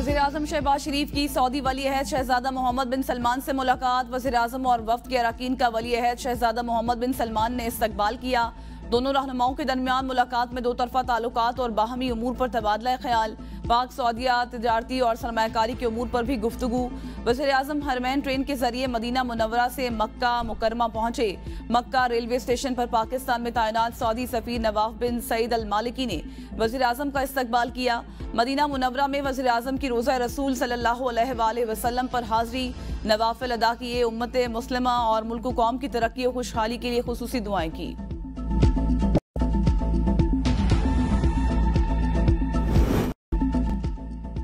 वज़ीर-ए-आज़म शहबाज शरीफ की सऊदी वली-ए-अहद शहजादा मोहम्मद बिन सलमान से मुलाकात। वज़ीर-ए-आज़म और वफ्द के अरकान का वली-ए-अहद शहजादा मोहम्मद बिन सलमान ने इस्तकबाल किया। दोनों रहनुमाओं के दरमियान मुलाकात में दो तरफा ताल्लुकात और बाहमी उमूर पर तबादला ख्याल, पाक सऊदिया तिजारती और सरमायाकारी के उमूर पर भी गुफ्तगू। वज़ीर-ए-आज़म हरमैन ट्रेन के जरिए मदीना मुनव्वरा से मक्का मुकरमा पहुंचे। मक्का रेलवे स्टेशन पर पाकिस्तान में तैनात सऊदी सफीर नवाफ बिन सईद अल मालिकी ने वज़ीर-ए-आज़म का इस्तकबाल किया। मदीना मुनव्वरा में वज़ीर-ए-आज़म की रोज़ा रसूल सल्लल्लाहु अलैहि वसल्लम पर हाज़री, नवाफिल अदा किए, उम्मत मुस्लिमा और मुल्क कौम की तरक्की और खुशहाली के लिए खुसूसी दुआएं की।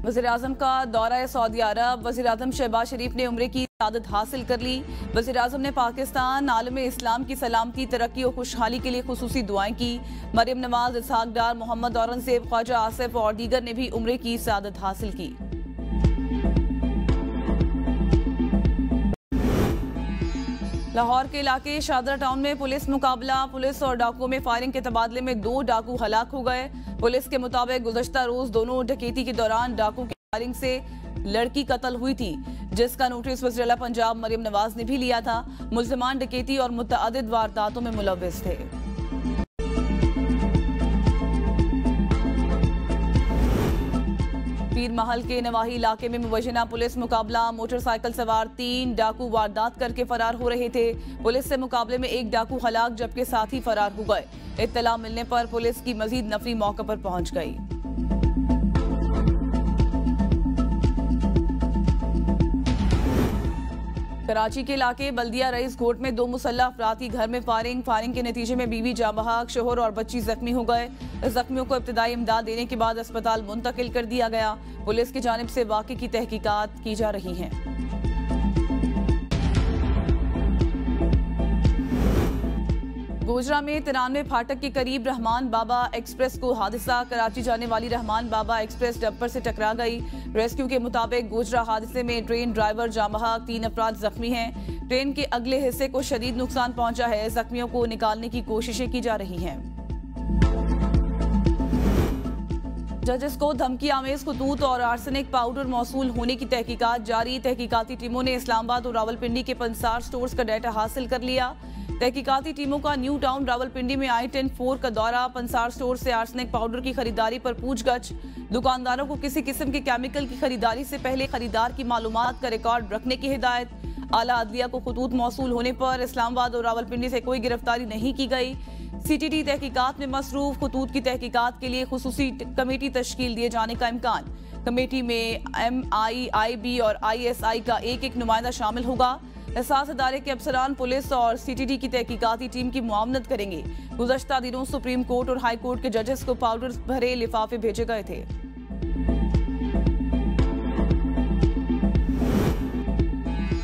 वज़ीर-ए-आज़म का दौरा सऊदी अरब। वज़ीर-ए-आज़म शहबाज शरीफ ने उम्रे की सआदत हासिल कर ली। वज़ीर-ए-आज़म ने पाकिस्तान आलम इस्लाम की सलामती, तरक्की और खुशहाली के लिए खुसूसी दुआएं की। मरियम नवाज, इसहाक डार, मोहम्मद औरंगजेब, ख्वाजा आसिफ और दीगर ने भी उम्रे की सआदत हासिल की। लाहौर के इलाके शादरा टाउन में पुलिस मुकाबला। पुलिस और डाकुओं में फायरिंग के तबादले में 2 डाकू हलाक हो गए। पुलिस के मुताबिक गुज़श्ता रोज दोनों डकैती के दौरान डाकू की फायरिंग से लड़की कत्ल हुई थी, जिसका नोटिस वज़ीर आला पंजाब मरियम नवाज ने भी लिया था। मुल्ज़िमान डकैती और मुतअद्दिद वारदातों में मुलव्विस थे। पीर महल के नवाही इलाके में मुवज्जना पुलिस मुकाबला। मोटरसाइकिल सवार 3 डाकू वारदात करके फरार हो रहे थे। पुलिस से मुकाबले में 1 डाकू हलाक जबकि साथी फरार हो गए। इत्तला मिलने पर पुलिस की मजीद नफरी मौके पर पहुंच गई। कराची के इलाके बल्दिया रईस घोट में 2 मुसल्लह अफराद की घर में फायरिंग के नतीजे में बीवी जाँ बहक, शोहर और बच्ची जख्मी हो गए। जख्मियों को इब्तिदाई इमदाद देने के बाद अस्पताल मुंतकिल कर दिया गया। पुलिस की जानिब से वाक़े की तहकीकात की जा रही हैं। गोजरा में 93 फाटक के करीब रहमान बाबा एक्सप्रेस को हादसा। कराची जाने वाली रहमान बाबा एक्सप्रेस डंपर से टकरा गई। रेस्क्यू के मुताबिक गोजरा हादसे में ट्रेन ड्राइवर जाँ बहक, 3 अफराद जख्मी हैं। ट्रेन के अगले हिस्से को शदीद नुकसान पहुंचा है। जख्मियों को निकालने की कोशिशें की जा रही हैं। जजेस को धमकी आमेज खतूत और आर्सेनिक पाउडर मौसूल होने की तहकीकात जारी। तहकीकाती टीमों ने इस्लामाबाद और रावलपिंडी के 50 स्टोर्स का डाटा हासिल कर लिया। तहकीकाती टीमों का न्यू टाउन रावलपिंडी में I-10-4 का दौरा। 50 स्टोर से आर्सेनिक पाउडर की खरीदारी पर पूछगछ। दुकानदारों को किसी किस्म के केमिकल की खरीदारी से पहले खरीदार की मालूमात का रिकॉर्ड रखने की हिदायत। आला अदलिया को खतूत मौसूल होने पर इस्लामाबाद और रावलपिंडी से कोई गिरफ्तारी नहीं की गई। CTT तहकीकात में मसरूफ। खतूत की तहकीकात के लिए खुसूसी कमेटी तश्कील दिए जाने का इम्कान। कमेटी में MI, IB और ISI का एक नुमाइंदा शामिल होगा। एहसास अदारे के अफसरान पुलिस और CTT की तहकीकाती टीम की मुआवनत करेंगे। गुज़श्ता दिनों सुप्रीम कोर्ट और हाई कोर्ट के जजेस को पाउडर भरे लिफाफे भेजे गए थे।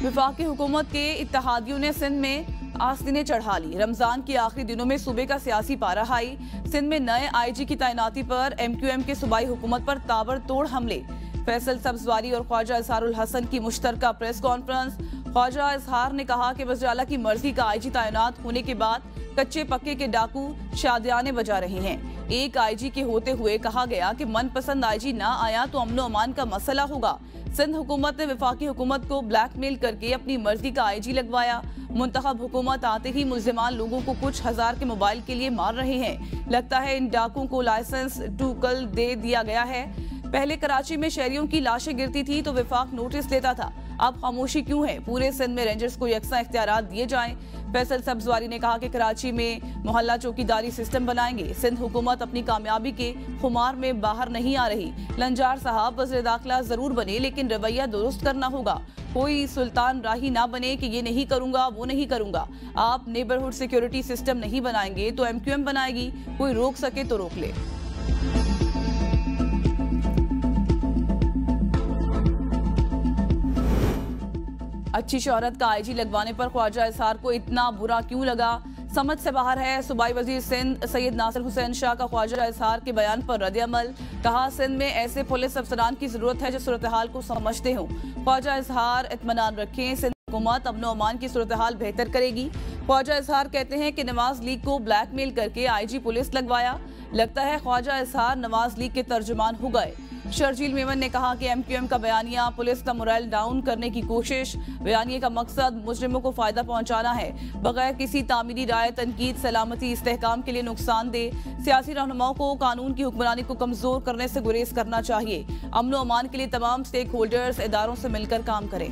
वफाकी हुकूमत के इत्तेहादियों ने सिंध में आस्तीनें चढ़ा ली। रमजान के आखिरी दिनों में सूबे का सियासी पारा हाई। सिंध में नए IG की तैनाती पर MQM के सूबाई हुकूमत पर ताबड़तोड़ हमले। फैसल सब्जवारी और ख्वाजा इजहारुल हसन की मुश्तरका प्रेस कॉन्फ्रेंस। ख्वाजा इजहार ने कहा कि वज़ीर आला की मर्जी का IG तैनात होने के बाद कच्चे पक्के के डाकू शादियाने बजा रहे हैं। एक IG के होते हुए कहा गया कि मनपसंद IG ना आया तो अमनो अमान का मसला होगा। सिंध हुकूमत ने वफाकी हुकूमत को ब्लैकमेल करके अपनी मर्जी का IG लगवाया। मुंतखब हुकूमत आते ही मुल्ज़िमान लोगों को कुछ हजार के मोबाइल के लिए मार रहे हैं। लगता है इन डाकुओं को लाइसेंस टूकल दे दिया गया है। पहले कराची में शहरियों की लाशें गिरती थी तो विफाक नोटिस देता था, अब खामोशी क्यों है? पूरे सिंध में रेंजर्स को यकसा इख्तियारात दिए जाएं। फैसल सब्जवारी ने कहा कि कराची में मोहल्ला चौकीदारी सिस्टम बनाएंगे। सिंध हुकूमत अपनी कामयाबी के खुमार में बाहर नहीं आ रही। लंजार साहब वज़ीर दाखिला जरूर बने लेकिन रवैया दुरुस्त करना होगा। कोई सुल्तान राही ना बने कि ये नहीं करूंगा वो नहीं करूंगा। आप नेबरहुड सिक्योरिटी सिस्टम नहीं बनाएंगे तो MQM बनाएगी। कोई रोक सके तो रोक ले। अच्छी शोहरत का IG लगवाने पर ख्वाजा इजहार को इतना बुरा क्यों लगा, समझ से बाहर है। सूबाई वजीर सिंध सैयद नासिर हुसैन शाह का ख्वाजा इजहार के बयान पर रद्द-ए-अमल। कहा, सिंध में ऐसे पुलिस अफसरान की जरूरत है जो सूरत हाल को समझते हों। ख्वाजा इजहार इत्मीनान रखें। हुकूमत अमन अमान की सूरत हाल बेहतर करेगी। ख्वाजा इजहार कहते हैं कि नवाज लीग को ब्लैकमेल करके आईजी पुलिस लगवाया। लगता है ख्वाजा इजहार नवाज लीग के तर्जुमान हो गए। शर्जील मेमन ने कहा कि एमक्यूएम का बयानिया पुलिस का मोरल डाउन करने की कोशिश। बयानिए का मकसद मुजरिमों को फायदा पहुंचाना है, बगैर किसी तामीरी राय, तनकीद, सलामती, इस्तेहकाम के लिए नुकसानदेह। सियासी रहनुमाओं को कानून की हुक्मरानी को कमजोर करने से गुरेज करना चाहिए। अमन व अमान के लिए तमाम स्टेक होल्डर्स इदारों से मिलकर काम करें।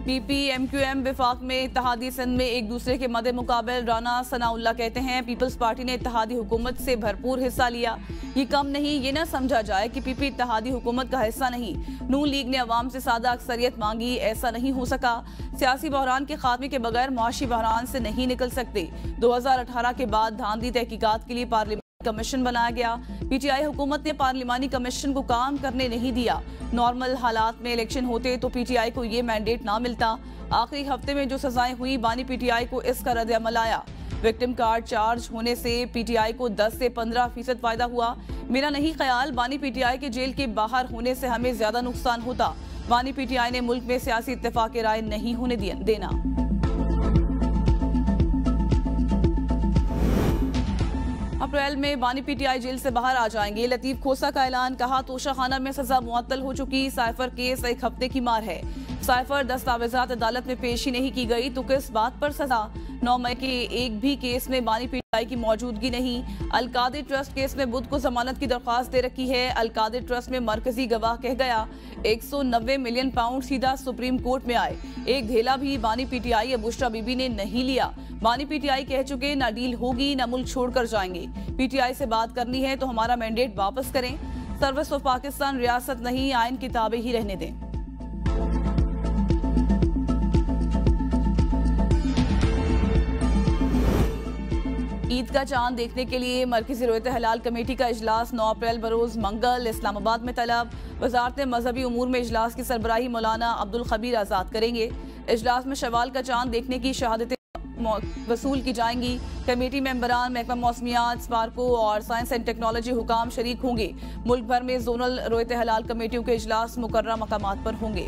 पीपी एमक्यूएम विफाक में इत्तेहादी सिंध में एक दूसरे के मद्दे मुकाबल। राना सनाउल्लाह कहते हैं पीपल्स पार्टी ने इत्तेहादी हुकूमत से भरपूर हिस्सा लिया। ये कम नहीं, ये न समझा जाए कि पीपी इत्तेहादी हुकूमत का हिस्सा नहीं। नून लीग ने अवाम से सादा अक्सरियत मांगी, ऐसा नहीं हो सका। सियासी बहरान के खात्मे के बगैर मुआशी बहरान से नहीं निकल सकते। 2018 के बाद धांधली तहकीकात के लिए पार्लियामेंट कमीशन बनाया गया। पीटीआई हुकूमत ने पार्लिमानी कमीशन को काम करने नहीं दिया। नॉर्मल हालात में इलेक्शन होते तो पीटीआई को ये मैंडेट ना मिलता। आखिरी हफ्ते में जो सजाएं हुई, बानी पीटीआई को इसका रद्द अमल आया। विक्टिम कार्ड चार्ज होने से पीटीआई को 10 से 15% फायदा हुआ। मेरा नहीं ख्याल बानी पीटीआई के जेल के बाहर होने से हमें ज्यादा नुकसान होता। बानी पीटीआई ने मुल्क में सियासी इत्तेफाक राय नहीं होने देना। अप्रैल में बानी पीटीआई जेल से बाहर आ जाएंगे। लतीफ खोसा का ऐलान। कहा तोशाखाना में सजा मुअत्तल हो चुकी। साइफर केस एक हफ्ते की मार है। साइफर दस्तावेजात अदालत में पेश ही नहीं की गई तो किस बात पर सजा। 9 मई के एक भी केस में बानी पीटीआई की मौजूदगी नहीं। अलकादिर ट्रस्ट केस में बुध को जमानत की दरख्वास्त दे रखी है। अलकादिर ट्रस्ट में मरकजी गवाह कह गया 190 मिलियन पाउंड सीधा सुप्रीम कोर्ट में आए। एक धेला भी बानी पीटीआई या बुशरा बीबी ने नहीं लिया। बानी पीटीआई कह चुके ना डील होगी ना मुल्क छोड़कर जाएंगे। पीटीआई से बात करनी है तो हमारा मैंडेट वापस करें। सर्विस ऑफ पाकिस्तान रियासत नहीं, आइन की ताबे ही रहने दें। ईद का चांद देखने के लिए मरकजी रोयत हलाल कमेटी का इजलास 9 अप्रैल बरोज मंगल इस्लामाबाद में तलब। वजारत मजहबी उमूर में इजलास की सरबराही मौलाना अब्दुल खबीर आजाद करेंगे। इजलास में शवाल का चांद देखने की शहादतें वसूल की जाएंगी। कमेटी मेंबरान महकमा मौसमियात, स्पार्को और साइंस एंड टेक्नोलॉजी हुकाम शरीक होंगे। मुल्क भर में जोनल रोयत हलाल कमेटियों के इजलास मुकर्रर मकामात पर होंगे।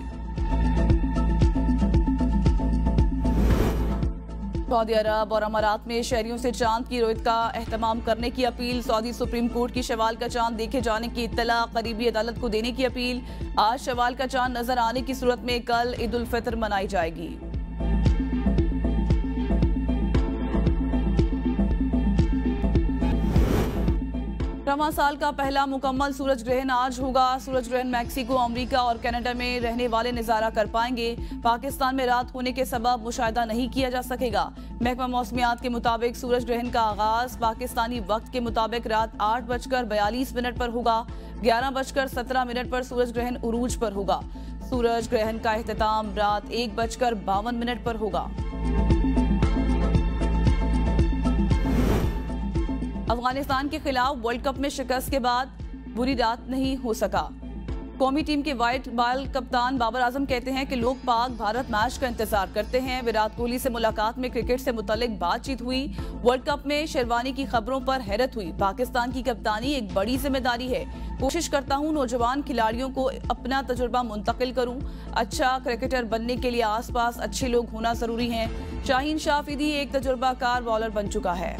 सऊदी अरब और अमारात में शहरियों से चांद की रोयत का एहतमाम करने की अपील। सऊदी सुप्रीम कोर्ट की शवाल का चांद देखे जाने की इत्तला करीबी अदालत को देने की अपील। आज शवाल का चांद नजर आने की सूरत में कल ईद उल फितर मनाई जाएगी। रमज़ान साल का पहला मुकम्मल सूरज ग्रहण आज होगा। सूरज ग्रहण मैक्सिको, अमेरिका और कनाडा में रहने वाले नज़ारा कर पाएंगे। पाकिस्तान में रात होने के सबब मुशाहिदा नहीं किया जा सकेगा। महकमा मौसमियात के मुताबिक सूरज ग्रहण का आगाज पाकिस्तानी वक्त के मुताबिक रात 8:42 पर होगा। 11:17 पर सूरज ग्रहण उरूज पर होगा। सूरज ग्रहण का इख्तिताम रात 1:52 पर होगा। अफगानिस्तान के खिलाफ वर्ल्ड कप में शिकस्त के बाद बुरी रात नहीं हो सका। कौमी टीम के व्हाइट बॉल कप्तान बाबर आजम कहते हैं कि लोग पाक भारत मैच का इंतजार करते हैं। विराट कोहली से मुलाकात में क्रिकेट से मुतालिक बातचीत हुई। वर्ल्ड कप में शेरवानी की खबरों पर हैरत हुई। पाकिस्तान की कप्तानी एक बड़ी जिम्मेदारी है। कोशिश करता हूं नौजवान खिलाड़ियों को अपना तजुर्बा मुंतकिल करूं। अच्छा क्रिकेटर बनने के लिए आसपास अच्छे लोग होना जरूरी है। शाहीन शाफिदी एक तजुर्बाकार बॉलर बन चुका है।